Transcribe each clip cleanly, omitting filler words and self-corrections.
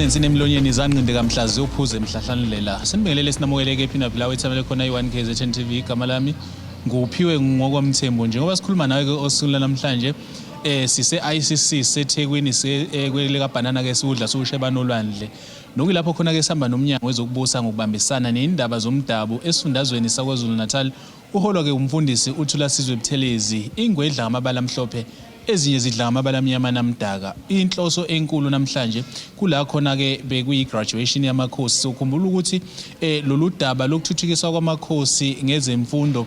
sinensini emlonyeni izanqinde kamhlazi uphuze emhlahlanlela sinibingelele sinamukeleke ephina phela wethamele khona i1 KZN TV igama lami nguphiwe ngokwamthembo njengoba sikhuluma nawe ke osukwini namhlanje sise ICC seThekwini kwele kaBanana ke siudla susheba nolwandle nokulapho khona ke sihamba nomnyango wezokubusa ngokubambisana neindaba zomdabu esifundazweni saKwaZulu Natal uholwa ke umfundisi uThula Sizwe Buthelezi ingwedla ngamabala amhlophe ezinye zidla ngamabala amnyama namdaka inhloso enkulu namhlanje kula khona ke bekuyi-graduation yamakhosi sokhumbula ukuthi lolu daba lokuthuthukiswa kwamakhosi ngezemfundo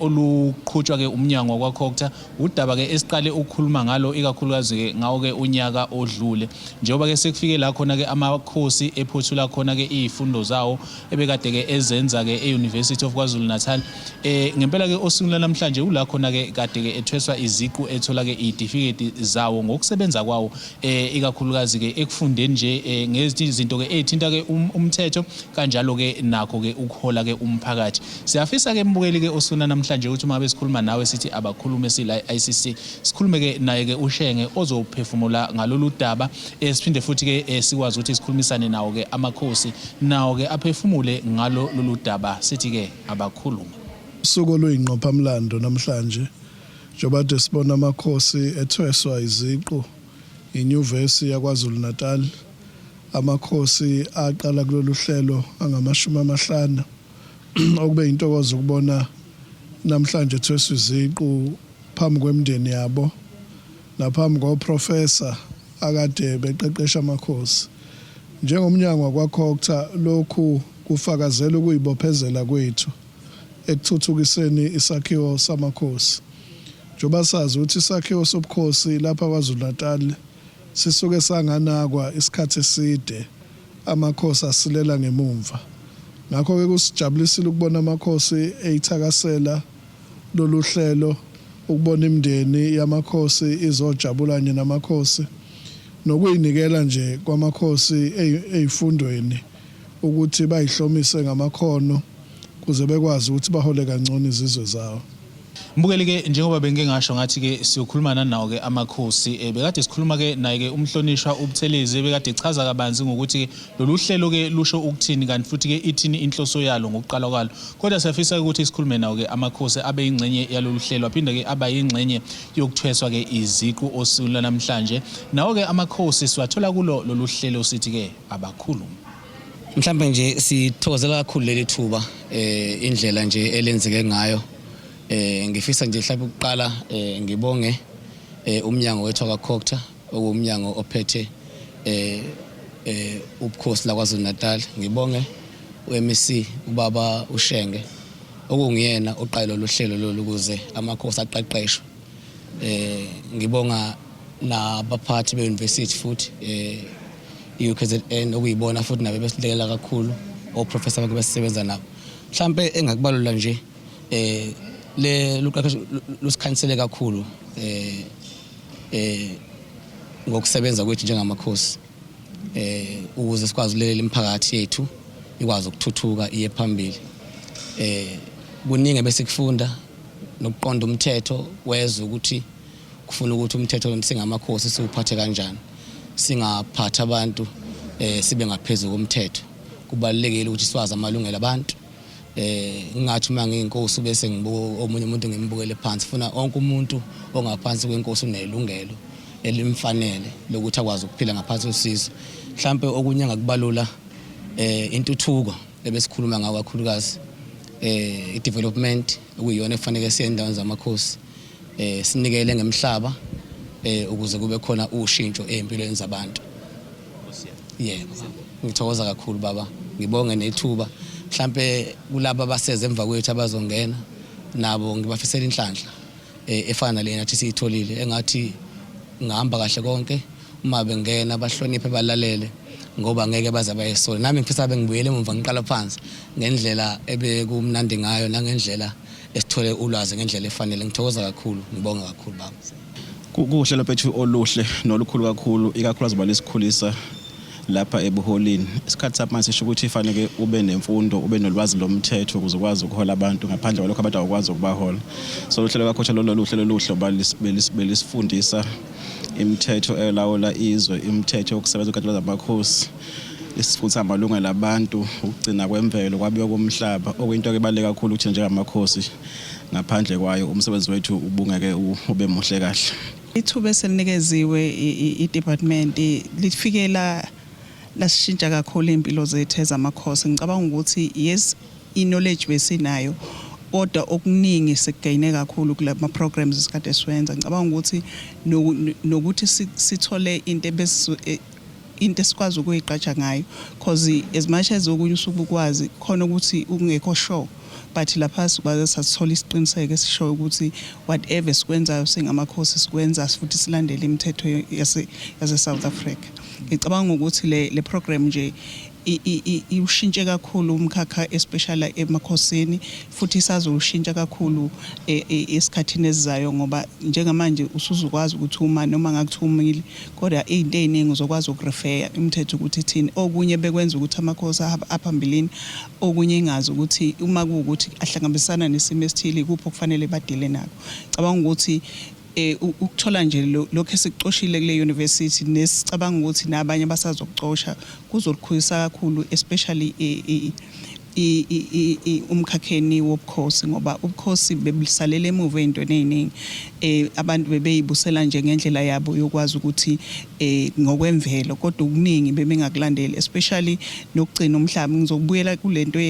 oluqhutshwa ke umnyango wakwaCocta udaba ke esiqale ukukhuluma ngalo ikakhulukazi ke ngawo ke unyaka odlule njengoba ke sekufike la khona ke amakhosi ephothula khona ke izifundo zawo ebekade ke ezenza ke e-University of KwaZulu Natal ngempela ke osukwini namhlanje ula khona ke kade ke ethweswa iziqu ethola ke idifiketi zawo ngokusebenza kwawo ikakhulukazi ke ekufundeni nje ngezinto ke ezithinta ke umthetho kanjalo ke nakho ke ukuhola ke umphakathi siyafisa ke mbukeli ke osuna namhlanje ukuthi uma besikhuluma nawe sithi abakhulume sila ICC sikhulume ke naye ke uShenge ozophefumula ngalolu daba siphinde futhi ke sikwazi ukuthi sikhulumisane nawo ke amakhosi nawo ke aphefumule ngalo lolu daba sithi ke abakhulume usuku luyingqophamlando namhlanje njengoba sibona amakhosi ethweswa iziqu iNyuvesi yaKwaZulu Natal amakhosi aqala kulolu hlelo angama50 okube intokozo ukubona namhlanje ethweswa iziqu phambi kwemndeni yabo naphambi koprofessor akade beqeqesha amakhosi njengomnyango wakwaCocta lokhu kufakazela ukuyibophezela kwethu ekuthuthukiseni isakhiwo samakhosi njengoba sazi ukuthi isakhiwo sobukhosi lapha KwaZulu Natal sisuke sanganakwa isikhathi eside amakhosi asilela ngemumva ngakho ke kusijabulisile ukubona amakhosi eyithakasela lolu hlelo ukubona imindeni yamakhosi izojabulanye namakhosi nokuyinikela nje kwamakhosi ezifundweni ukuthi bayihlomise ngamakhono kuze bekwazi ukuthi bahole kangcono izizwe zawo mbukeli ke njengoba bengeke ngasho ngathi ke siyokhuluma nawo ke amakhosi bekade sikhuluma ke naye ke umhlonishwa uButhelezi bekade echaza kabanzi ngokuthi ke lolu hlelo ke lusho ukuthini kanti futhi ke ithini inhloso yalo ngokuqala kwalo kodwa siyafisa ukuthi sikhulume nawo ke amakhosi abe ingxenye yalolu hlelo aphinde ke aba ingxenye yokuthweswa ke iziqu osukwini namhlanje nawo ke amakhosi siwathola kulo lolu hlelo sithi ke abakhuluma mhlawumbe nje sithokozela kakhulu leli thuba indlela nje elenzeke ngayo ngifisa nje mhlawumbe ukuqala ngibonge umnyango wethu wakwaCocta okuwumnyango ophethe ubukhosi la KwaZulu Natal ngibonge uMC ubaba uShenge okungiyena oqala lo hlelo lolu kuze amakhosi aqeqeshwe ngibonga nabaphathi beuniversity futhi iUKZN okuyibona futhi nabe besilekelela kakhulu oprofessor bakhe besisebenza nabo mhlawumbe engakubalula nje le luqeqesho lusikhanisele kakhulu ngokusebenza kwethu njengamakhosi ukuze sikwazi ukulelela imiphakathi yethu ikwazi ukuthuthuka iye phambili kuningi bese kufunda nokuqonda umthetho wezwe ukuthi kufuna ukuthi umthetho singamakhosi siwuphathe kanjani singaphatha abantu sibe ngaphezulu komthetho kubalekile ukuthi siwazi amalungelo abantu ngathi uma ngiyinkosi bese ngibuka omunye umuntu ngimbukele phansi funa onke umuntu ongaphansi kwenkosi unelungelo elimfanele lokuthi akwazi ukuphila ngaphansi kwesizwe mhlawumbe okunye ngakubalula intuthuko ebesikhuluma ngayo kakhulukazi i-development okuyiyona efanele siye endaweni zamakhosi sinikele ngemhlaba ukuze kube khona ushintsho empilweni zabantu yebo ngithokoza kakhulu baba ngibonge nethuba mhlambe kulabo abaseze emva kwethu abazongena nabo ngibafisela inhlanhla efana lena nathi siyitholile engathi ngihamba kahle konke uma bengena bahloniphe balalele ngoba ngeke baze bayesole nami ngifisa bengibuyele emva ngiqala phansi ngendlela ebekumnandi ngayo nangendlela esithole ulwazi ngendlela efanele ngithokoza kakhulu ngibonga kakhulu baba kuhlelo phethu oluhle nolukhulu kakhulu ikakhulukazi balesikhulisa lapha ebuholini isikhathi samanje sisho ukuthi ifanele ube nemfundo ube nolwazi lomthetho ukuze ukwazi ukuhola abantu ngaphandle kwalokho abantu akwazi ukubahola so uhlelo kakhosha lolu hlelo luhle belisifundisa imithetho elawula izwe, imithetho yokusebenza ukukhathaleza amakhosi, isifutha amalungelo abantu, ukugcina kwemvelo, kwabiwa komhlaba, okuyinto ebaluleke kakhulu ukuthi njengamakhosi ngaphandle kwayo umsebenzi wethu ubungeke ube muhle kahle. Ithuba eselinikezwe i-department lifike lasishintsha kakhulu impilo zethu ezamakhosi. Ngicabanga ukuthi yes, i-knowledge besinayo, kodwa okuningi sekugayine kakhulu kulama programs esikade siwenza. Ngicabanga ukuthi nokuthi sithole into esikwazi ukuyigqaja ngayo, because as much as okunye usuke ukwazi khona ukuthi ungekho sure, but lapha sikwazi sathola isiqiniseko esisho ukuthi whatever sikwenzayo singamakhosi sikwenza futhi silandele imithetho yase South Africa. Ngicabanga ukuthi le program nje iushintshe kakhulu umkhakha especially emakhosini, futhi isazoshintsha kakhulu esikhathini esizayo, ngoba njengamanje usuzukwazi ukuthi uma noma ngakuthumile kodwa izinto eziningi uzokwazi ukurefer imithetho ukuthi ithini. Okunye bekwenza ukuthi amakhosi aphambilini, okunye ingazi ukuthi uma kuwukuthi ahlangabezana nesimo esithile kuphi okufanele badile nako. Ngicabanga ukuthi ukuthola nje lokho esikucoshile kule university nesicabanga ukuthi nabanye basazokucosha kuzolikhulisa kakhulu, especially umkhakheni wobukhosi, ngoba ubukhosi bebusalele emuva ezintweni eziningi. Abantu bebeyibusela nje ngendlela yabo yokwazi ukuthi ngokwemvelo, kodwa okuningi bebengakulandeli, especially nokugcina umhlaba. Ngizokubuyela kulento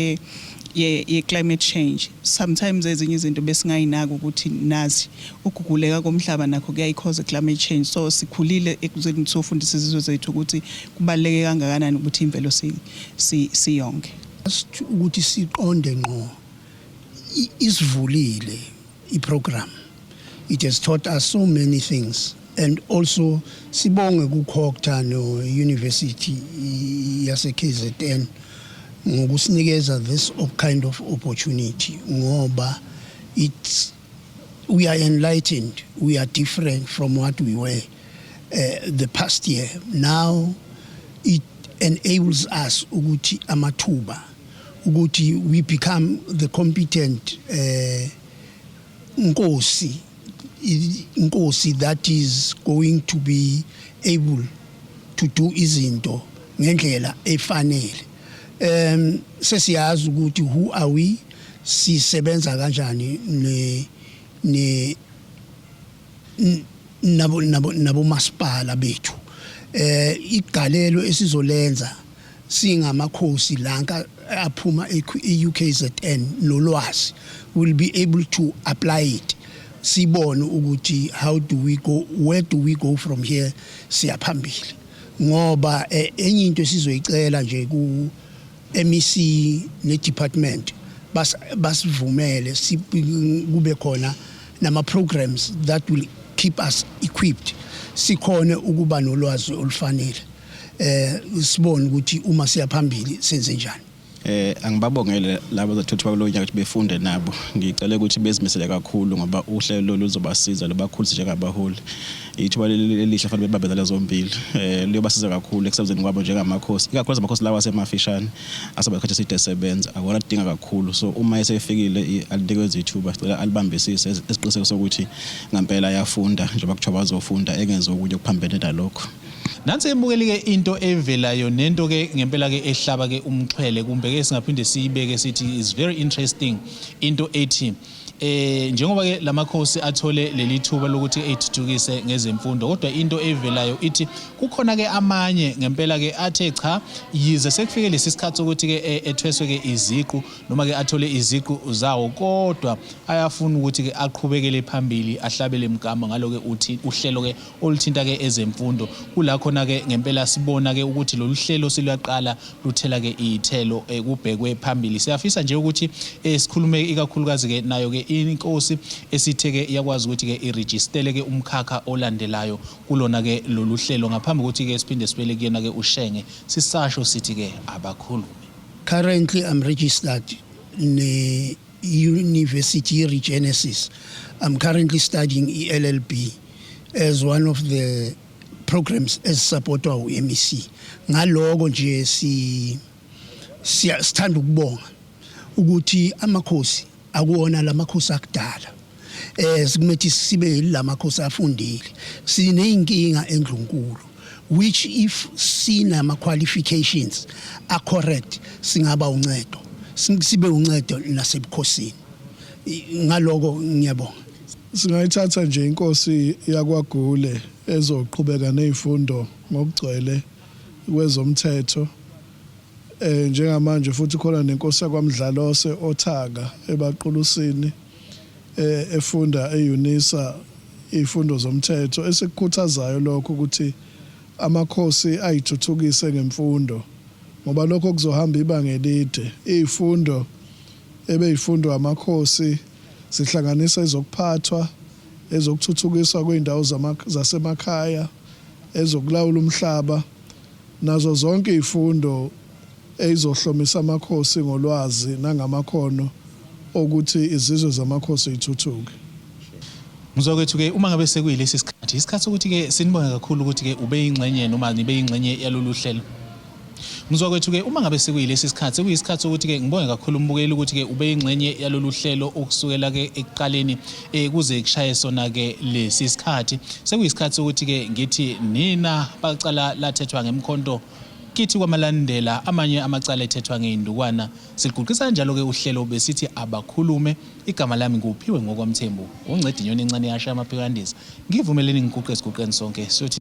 ye-climate change. Sometimes ezinye izinto besingayinaki ukuthi nazi ukuguguleka komhlaba nakho kuyayikhoza climate change. So sikhulile ekuzeni sofundisa izizwe zethu ukuthi kubaluleke kangakanani ukuthi imvelo siyonke. Ukuthi siqonde ngqo isivulile iprogram. It has taught us so many things, and also sibonge kukhokta no University yase KZN ngokusinikeza this kind of opportunity, ngoba we are enlightened, we are different from what we were the past year. Now it enables us ukuthi amathuba ukuthi we become the competent nkosi that is going to be able to do izinto ngendlela efanele. Sesiyazi ukuthi who are we, sisebenza kanjani nabo masipala bethu. Igalelo esizolenza singamakhosi lanka aphuma e-UKZN nolwazi, will be able to apply it. Sibone ukuthi how do we go, where do we go from here, siyaphambili. Ngoba enye into sizoyicela nje ku MEC ne department basivumele kube khona nama programs that will keep us equipped, sikhone ukuba nolwazi olufanele, sibone ukuthi uma siyaphambili senze njani. Angibabongele labo abathuthuka kulo nyaka ukuthi befunde nabo. Ngicela ukuthi bezimisele kakhulu ngoba uhlelo luzobasiza lobakhulisa njengabaholi. Ithuba elihle fanele bebabezela zombili. Liyobasiza kakhulu ekusebenzeni kwabo njengamakhosi. Ikakhulu amakhosi lawa asemafishane asebekhathi side sebenza akona kudinga kakhulu. So uma esefikile alinikeza ithuba sicela alibambisise esiqiniseko sokuthi ngempela yafunda njengoba kuthiwa bazofunda engenze okunye okuphambene nalokho. Nansi embukelike into evelayo nento ke ngempela ke ehlaba ke umxhwele, kumbe ke singaphinde siyibeke sithi is very interesting into ethi njengoba ke lamakhosi athole leli thuba lokuthi ethuthukise ngezemfundo, kodwa into evelayo ithi kukhona ke amanye ngempela ke athe cha yize sekufike lesikhathi sokuthi ke ethweswe ke iziqu noma ke athole iziqu zawo, kodwa ayafuna ukuthi ke aqhubekele phambili ahlabele imgama ngaloke uthi uhlelo ke oluthinta ke ezemfundo. Kula khona ke ngempela sibona ke ukuthi lolu hlelo siluyaqala luthela ke izithelo kubhekwe phambili. Siyafisa nje ukuthi sikhulume ikakhulukazi ke nayo ke inkosi esitheke iyakwazi ukuthi ke iregistele ke umkhakha olandelayo kulona ke lolu hlelo ngaphambi ukuthi ke siphinde sibele kuyena ke ushenge sisasho sithi ke abakhulumi. Currently I'm registered ne University Regenesis. I'm currently studying LLB as one of the programs as supported by MEC. Ngaloko nje sithanda ukubonga ukuthi amakhosi akuona lamakhosi akudala. sikumethi sibe lamakhosi afundile sineyinkinga eNdlunkulu which if sinama qualifications are correct singaba uncedo sibe uncedo nasebukhosini ngaloko ngiyabonga. Singayithatha nje inkosi yakwaGule ezoqhubeka nezifundo ngokugcwele kwezomthetho njengamanje futhi khona nenkosi yakwaMdlalose oThaka ebaQulusini efunda eUnisa izifundo zomthetho esikukhuthazayo lokho ukuthi amakhosi ayithuthukise ngemfundo ngoba lokho kuzohamba ibanga elide izifundo ebeyifundwa amakhosi sihlanganisa ezokuphathwa ezokuthuthukiswa kweindawo zasemakhaya ezokulawula umhlaba nazo zonke izifundo ezizohlomisa amakhosi ngolwazi nangamakhono ukuthi izizwe zamakhosi zithuthuke. Mzokwethu ke uma ngabe sekuyilesi sikhathi isikhathi ukuthi ke sinibonge kakhulu ukuthi ke ube ingxenye noma nibe ingxenye yalolu hlelo. Mzokwethu ke uma ngabe sekuyilesi sikhathi sekuyisikhathi ukuthi ke ngibonge kakhulu umbukeli ukuthi ke ube ingxenye yalolu hlelo okusukela ke ekuqaleni kuze kushaye sona ke lesi sikhathi sekuyisikhathi ukuthi ke ngithi nina baqala lathethwa ngemkhonto kithi kwamalandela amanye amacala ethethwa ngeindukwana siguqisa njalo ke uhlelo besithi abakhulume igama lami nguphiwe ngokwamthembu uncedi inyoni encane yasha amaphikandisa ngivumeleni ngiguqe siguqeni sonke sothi